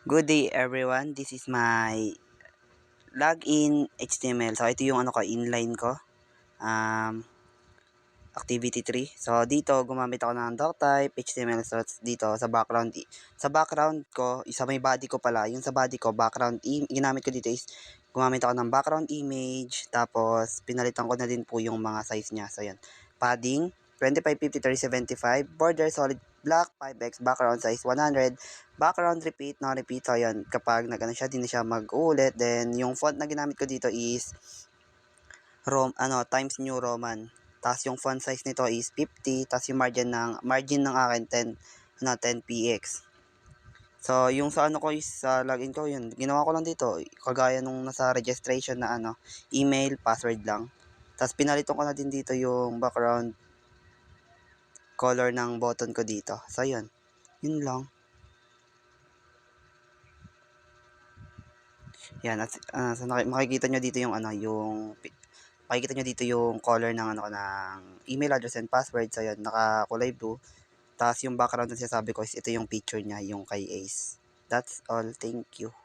Good day everyone. This is my login HTML. So ito yung ano ko, inline ko. Um, activity 3. So dito gumamit ako ng doctype, HTML. So dito sa background sa background ko, sa may body ko pala, yung sa body ko background ginamit ko dito is gumamit ako ng background image, tapos pinalitan ko na din po yung mga size niya. So yan. Padding 25, 50, 30, 75, border solid black 5x, background size 100, background repeat, no repeat. So yan, kapag nagano siya, di na siya mag-uulit. Then yung font na ginamit ko dito is Times New Roman. Tapos yung font size nito is 50, tapos yung margin ng akin 10px. So yung sa ano ko is sa login ko yun, ginawa ko lang dito kagaya nung nasa registration na email, password lang. Tapos pinalitan ko na din dito yung background color ng button ko dito. So yun, yun lang. Yan, at so makikita nyo dito yung makikita nyo dito yung color ng ng email address and password. So yun, nakakulay blue. Tapos yung background na sinasabi ko is ito yung picture niya, yung kay Ace. That's all. Thank you.